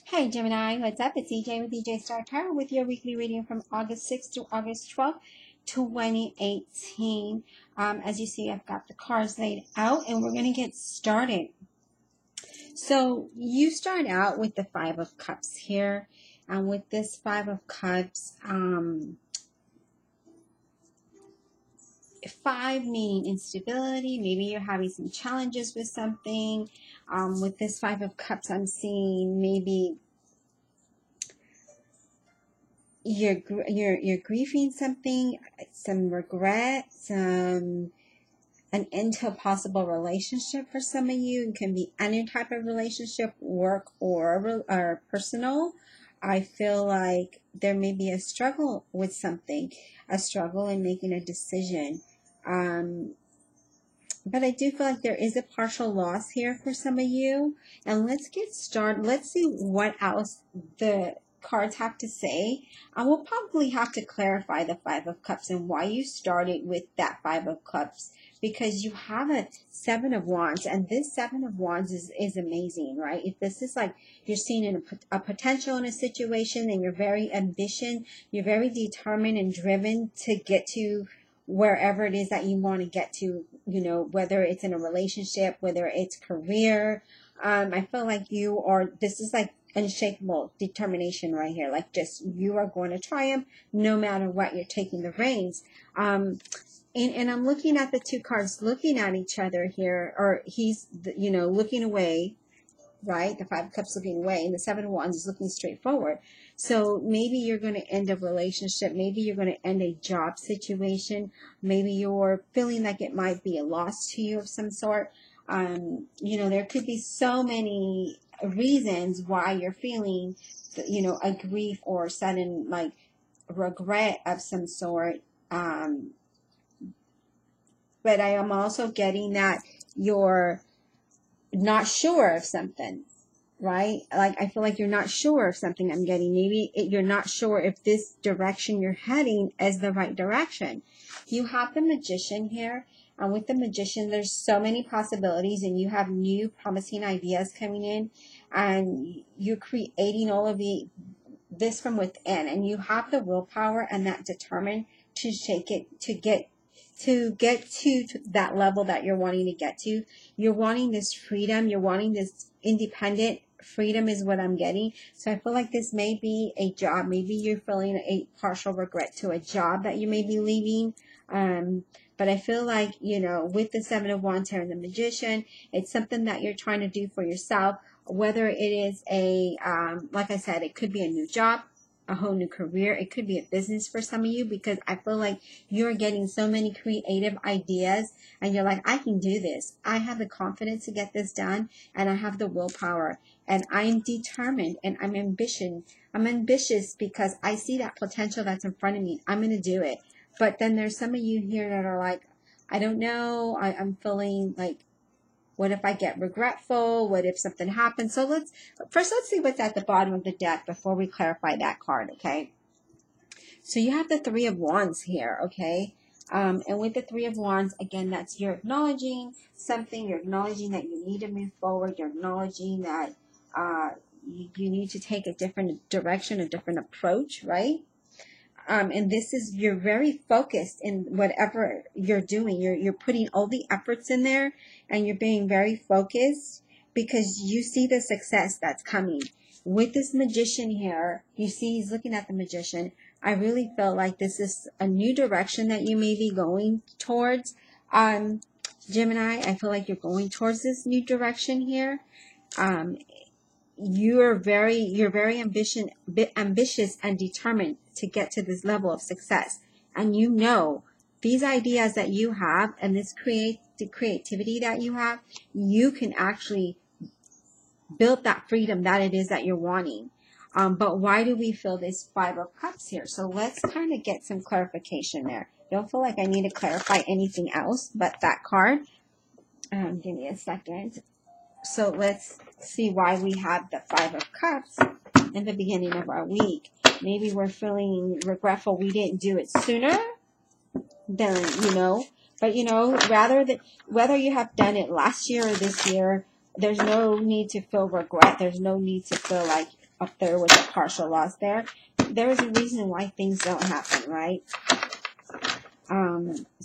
Hey Gemini, what's up? It's EJ with EJ Star Tarot with your weekly reading from August 6th to August 12th, 2018. As you see, I've got the cards laid out and we're going to get started. So you start out with the Five of Cups here. And with this Five of Cups, five meaning instability. Maybe you're having some challenges with something. With this Five of Cups, I'm seeing maybe you're grieving something, some regret, an end to a possible relationship for some of you. It can be any type of relationship, work or personal. I feel like there may be a struggle with something, a struggle in making a decision. But I do feel like there is a partial loss here for some of you. And let's get started. Let's see what else the cards have to say. I will probably have to clarify the Five of Cups and why you started with that Five of Cups, because you have a Seven of Wands, and this Seven of Wands is amazing, right? If this is like you're seeing a potential in a situation and you're very ambitious, you're very determined and driven to get to wherever it is that you want to get to, whether it's in a relationship, whether it's career. I feel like this is like unshakable determination right here. Like just, you are going to triumph no matter what. You're taking the reins. And I'm looking at the two cards looking at each other here, or he's, looking away, right? The Five of Cups looking away, and the Seven of Wands is looking straight forward. So maybe you're going to end a relationship. Maybe you're going to end a job situation. Maybe you're feeling like it might be a loss to you of some sort. There could be so many reasons why you're feeling, a grief or sudden like regret of some sort. But I am also getting that you're not sure of something, right? Like I feel like you're not sure of something. I'm getting you're not sure if this direction you're heading is the right direction. You have the Magician here, and with the Magician there's so many possibilities, and you have new promising ideas coming in, and you're creating all of this from within, and you have the willpower and that determined to shake it, to get to that level that you're wanting to get to. You're wanting this freedom. You're wanting this independent freedom is what I'm getting. So I feel like this may be a job. Maybe you're feeling a partial regret to a job that you may be leaving. But I feel like, with the Seven of Wands here and the Magician, it's something that you're trying to do for yourself. Whether it is like I said, it could be a new job, a whole new career. It could be a business for some of you, because I feel like you're getting so many creative ideas and you're like, I can do this. I have the confidence to get this done, and I have the willpower, and I'm determined, and I'm ambitious. I'm ambitious because I see that potential that's in front of me. I'm going to do it. But then there's some of you here that are like, I don't know. I'm feeling like, what if I get regretful? What if something happens? So let's see what's at the bottom of the deck before we clarify that card, okay? So you have the Three of Wands here, okay? And with the Three of Wands, again, that's you're acknowledging something. You're acknowledging that you need to move forward. You're acknowledging that you need to take a different direction, a different approach, right? And this is, you're very focused in whatever you're doing. You're putting all the efforts in there, and you're being very focused because you see the success that's coming. With this Magician here, you see he's looking at the Magician. I really feel like this is a new direction that you may be going towards. Gemini, I feel like you're going towards this new direction here. You're very ambitious and determined to get to this level of success. And these ideas that you have and this creativity that you have, you can actually build that freedom that it is that you're wanting. But why do we feel this Five of Cups here? So let's kind of get some clarification there. Don't feel like I need to clarify anything else but that card. Give me a second. So let's see why we have the Five of Cups in the beginning of our week. Maybe we're feeling regretful we didn't do it sooner than, but whether you have done it last year or this year, there's no need to feel regret. There's no need to feel like up there with a partial loss there. There is a reason why things don't happen, right?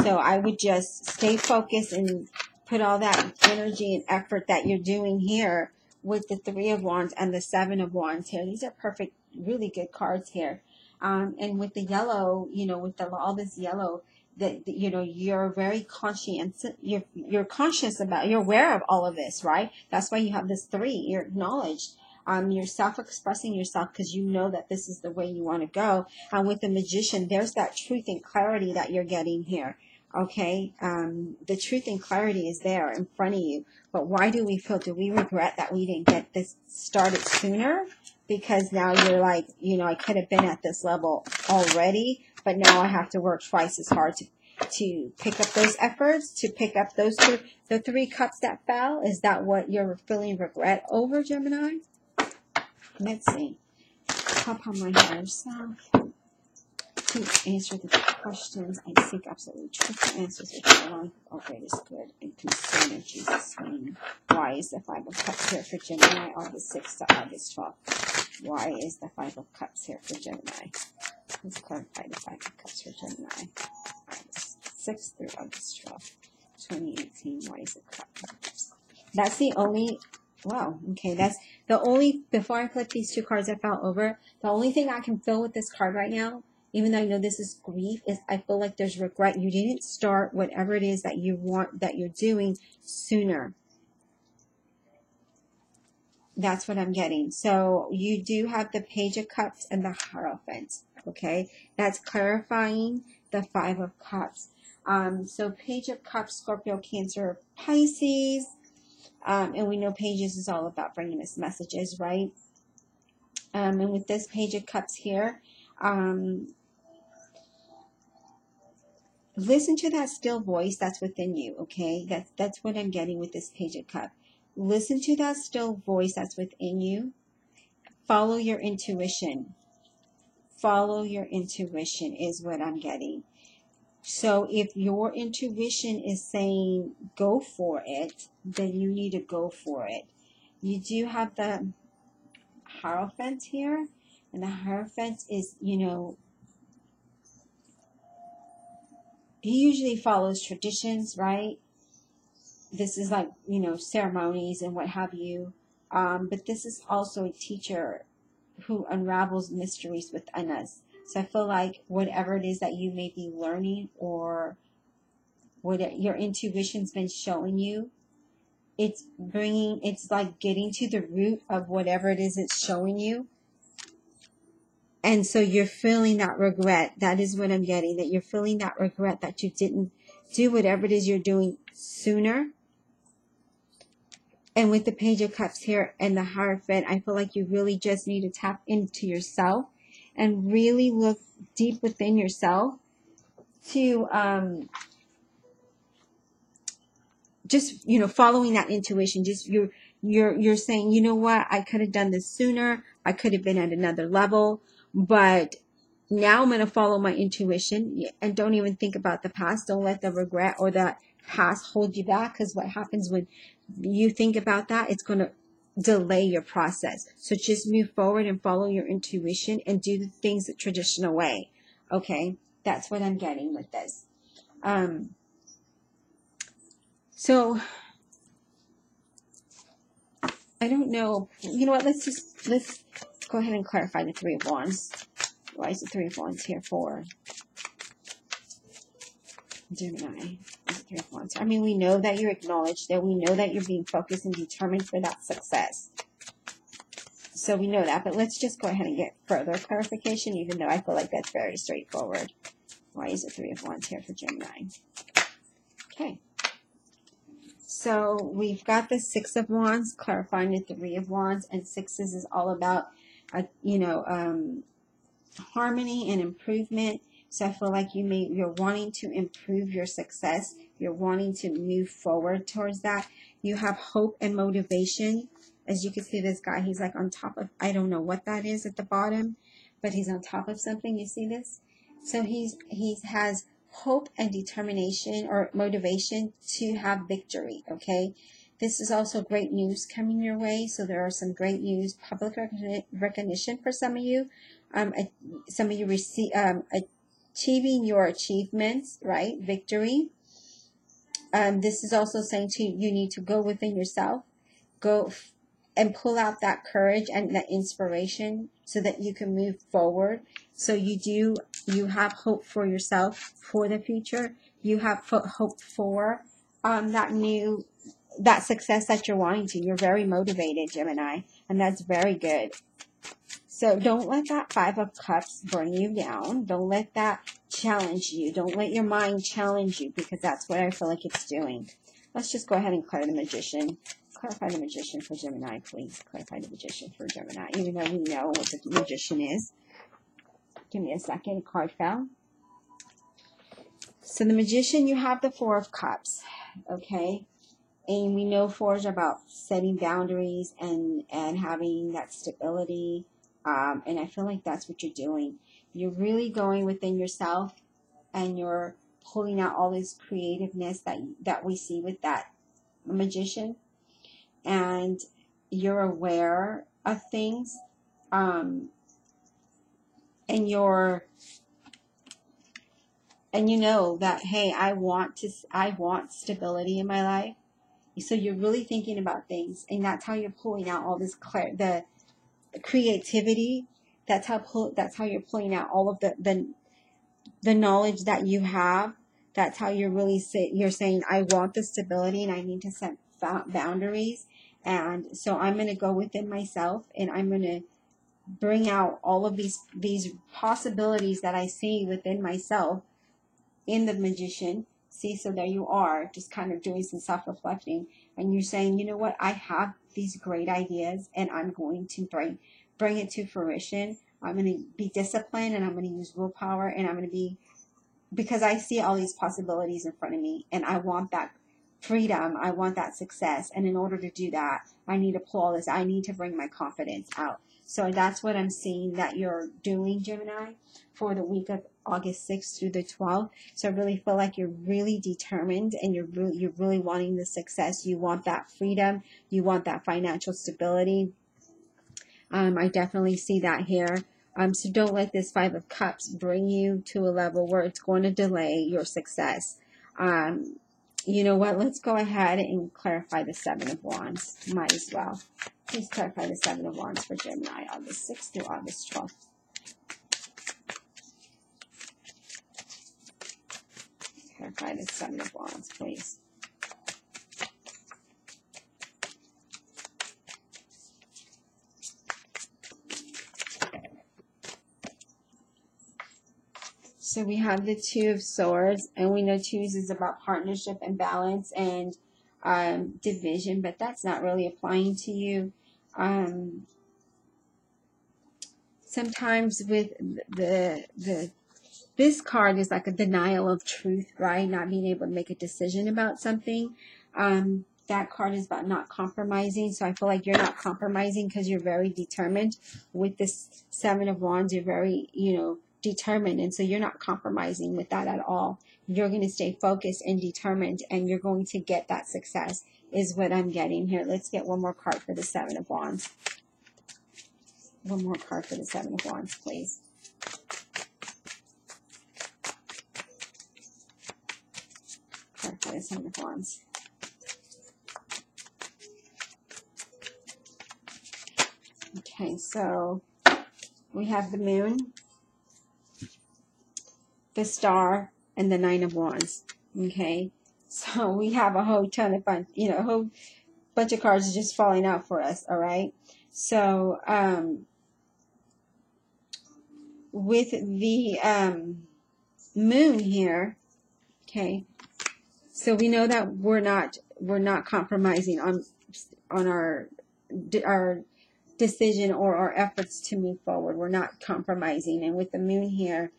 So I would just stay focused and put all that energy and effort that you're doing here with the Three of Wands and the Seven of Wands here. These are perfect, really good cards here. And with the yellow, you know, with all this yellow, that you know, you're very conscious. You're conscious about. You're aware of all of this, right? That's why you have this three. You're acknowledged. You're self-expressing yourself because you know that this is the way you want to go. And with the Magician, there's that truth and clarity that you're getting here. Okay, the truth and clarity is there in front of you. But why do we feel? Do we regret that we didn't get this started sooner? Because now you're like, you know, I could have been at this level already, but now I have to work twice as hard to pick up those efforts, to pick up those the three cups that fell. Is that what you're feeling regret over, Gemini? Let's see. Pop on my higher self. Please answer the questions. I seek absolutely truthful answers with my life. Oh, greatest good and concern of Jesus' name. Why is the Five of Cups here for Gemini, August 6th to August 12th? Why is the Five of Cups here for Gemini? Let's clarify the Five of Cups for Gemini. August 6th through August 12th, 2018. Why is it Cups? That's the only... Wow, okay, that's the only... Before I flip these two cards that fell over, the only thing I can feel with this card right now, even though I know this is grief, is I feel like there's regret. You didn't start whatever it is that you want, that you're doing sooner. That's what I'm getting. So you do have the Page of Cups and the Hierophant. Okay, that's clarifying the Five of Cups. So Page of Cups, Scorpio, Cancer, Pisces. And we know Pages is all about bringing us messages, right? And with this Page of Cups here, listen to that still voice that's within you, okay? That's what I'm getting with this Page of Cups. Listen to that still voice that's within you. Follow your intuition. Follow your intuition is what I'm getting. So if your intuition is saying go for it, then you need to go for it. You do have the Hierophant here, and the Hierophant is, you know, he usually follows traditions, right? This is like, you know, ceremonies and what have you. But this is also a teacher who unravels mysteries within us. So I feel like whatever it is that you may be learning, or what your intuition's been showing you, it's like getting to the root of whatever it is it's showing you. And so you're feeling that regret. That is what I'm getting, that you're feeling that regret that you didn't do whatever it is you're doing sooner. And with the Page of Cups here and the Hierophant, I feel like you really just need to tap into yourself and really look deep within yourself to just, you know, following that intuition. Just you're saying, you know what, I could have done this sooner. I could have been at another level, but now I'm going to follow my intuition and don't even think about the past. Don't let the regret or that past hold you back, because what happens when you think about that, it's going to delay your process. So just move forward and follow your intuition and do the things the traditional way. Okay, that's what I'm getting with this. So I don't know. You know what? Let's go ahead and clarify the Three of Wands. Why is the Three of Wands here for Gemini? Three of Wands. I mean, we know that you're acknowledged, that we know that you're being focused and determined for that success. So we know that, but let's just go ahead and get further clarification, even though I feel like that's very straightforward. Why is the Three of Wands here for Gemini? Okay. So we've got the Six of Wands clarifying the Three of Wands, and sixes is all about, harmony and improvement. So I feel like you're wanting to improve your success. You're wanting to move forward towards that. You have hope and motivation. As you can see, this guy, he's like on top of, I don't know what that is at the bottom, but he's on top of something. You see this? So he has hope and determination or motivation to have victory. Okay. This is also great news coming your way. So there are some great news, public recognition for some of you. Some of you receive achieving your achievements, right? Victory. This is also saying to you need to go within yourself, go and pull out that courage and that inspiration so that you can move forward. So you have hope for yourself, for the future. You have hope for that success that you're wanting to. You're very motivated, Gemini, and that's very good. So don't let that Five of Cups bring you down. Don't let that challenge you. Don't let your mind challenge you, because that's what I feel like it's doing. Let's just go ahead and clear the Magician. Clarify the Magician for Gemini, please. Clarify the Magician for Gemini, even though we know what the Magician is. Give me a second. A card fell. So the Magician, you have the Four of Cups, okay? And we know Fours are about setting boundaries and having that stability. And I feel like that's what you're doing. You're really going within yourself, and you're pulling out all this creativeness that we see with that Magician. And you're aware of things. And you know that, hey, I want stability in my life. So you're really thinking about things, and that's how you're pulling out all this the creativity. That's how you're pulling out all of the knowledge that you have. That's how you're saying, I want the stability, and I need to set boundaries. And so I'm going to go within myself, and I'm going to bring out all of these possibilities that I see within myself in the Magician. See, so there you are, just kind of doing some self-reflecting, and you're saying, you know what, I have these great ideas, and I'm going to bring it to fruition. I'm going to be disciplined, and I'm going to use willpower, and I'm going to be, because I see all these possibilities in front of me, and I want that freedom, I want that success, and in order to do that, I need to pull all this, I need to bring my confidence out. So that's what I'm seeing that you're doing, Gemini, for the week of August 6th through the 12th. So I really feel like you're really determined, and you're really wanting the success. You want that freedom. You want that financial stability. I definitely see that here. So don't let this Five of Cups bring you to a level where it's going to delay your success. You know what? Let's go ahead and clarify the Seven of Wands. Might as well. Please clarify the Seven of Wands for Gemini, August 6th through August 12th. Clarify the Seven of Wands, please. So we have the Two of Swords, and we know twos is about partnership and balance and division, but that's not really applying to you. Sometimes with this card is like a denial of truth, right? Not being able to make a decision about something. That card is about not compromising. So I feel like you're not compromising because you're very determined. With this Seven of Wands, you're very, determined. And so you're not compromising with that at all. You're going to stay focused and determined, and you're going to get that success is what I'm getting here. Let's get one more card for the Seven of Wands. One more card for the Seven of Wands, please. Card for the Seven of Wands. Okay, so we have the Moon, the Star, and the Nine of Wands. Okay, so we have a whole ton of fun, a whole bunch of cards just falling out for us. All right, so with the Moon here, okay, so we know that we're not compromising on our decision or our efforts to move forward. We're not compromising. And with the Moon here,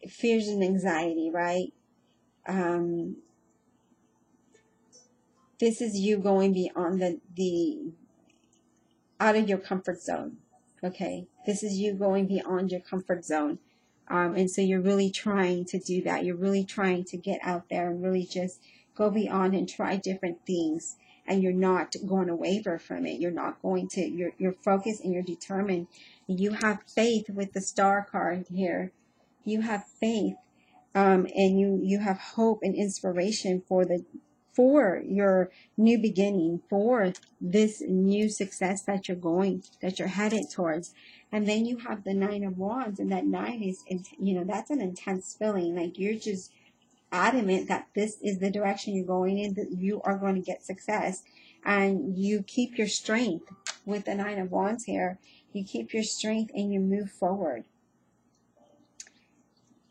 fears and anxiety, right? This is you going beyond the out of your comfort zone. Okay, this is you going beyond your comfort zone. And so you're really trying to do that. You're really trying to get out there and really just go beyond and try different things. And you're not going to waver from it. You're not going to, you're focused and you're determined. You have faith with the star card here. You have faith, and you have hope and inspiration for your new beginning, for this new success that you're headed towards. And then you have the Nine of Wands, and that nine is, that's an intense feeling. Like you're just adamant that this is the direction you're going in, that you are going to get success. And you keep your strength with the Nine of Wands here. You keep your strength and you move forward.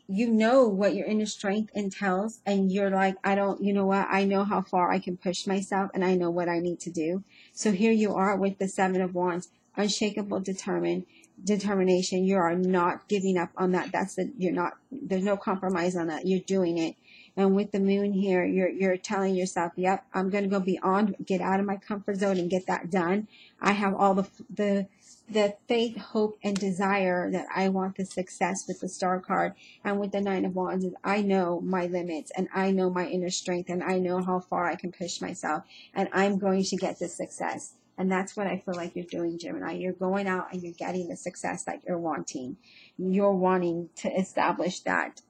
You know what your inner strength entails, and you're like, you know what, I know how far I can push myself, and I know what I need to do. So here you are with the Seven of Wands, unshakable determination. You are not giving up on that. There's no compromise on that. You're doing it. And with the Moon here, you're telling yourself, yep, I'm going to go beyond, get out of my comfort zone and get that done. I have all the faith, hope, and desire that I want the success with the Star card. And with the Nine of Wands, I know my limits, and I know my inner strength, and I know how far I can push myself, and I'm going to get the success. And that's what I feel like you're doing, Gemini. You're going out and you're getting the success that you're wanting. You're wanting to establish that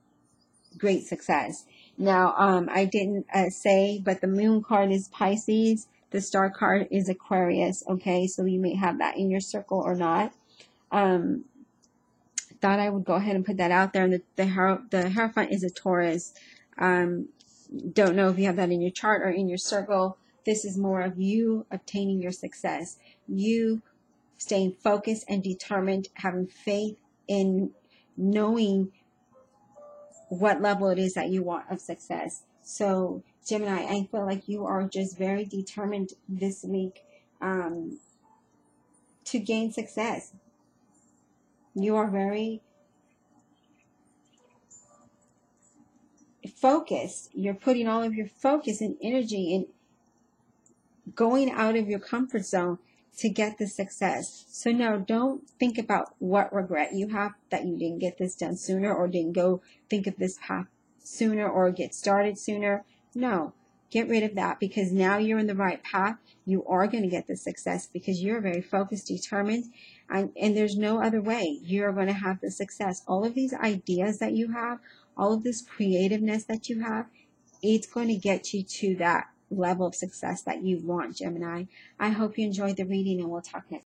great success. Now, I didn't say, but the Moon card is Pisces. The Star card is Aquarius. Okay, so you may have that in your circle or not. Thought I would go ahead and put that out there. And the Hierophant is a Taurus. Don't know if you have that in your chart or in your circle. This is more of you obtaining your success. You staying focused and determined, having faith in knowing what level it is that you want of success. So Gemini, I feel like you are just very determined this week to gain success. You are very focused. You're putting all of your focus and energy in going out of your comfort zone to get the success. So now don't think about what regret you have that you didn't get this done sooner, or didn't go think of this path sooner, or get started sooner. No, get rid of that, because now you're in the right path. You are going to get the success because you're very focused, determined, and there's no other way. You're going to have the success. All of these ideas that you have, all of this creativeness that you have, it's going to get you to that level of success that you want, Gemini. I hope you enjoyed the reading, and we'll talk next.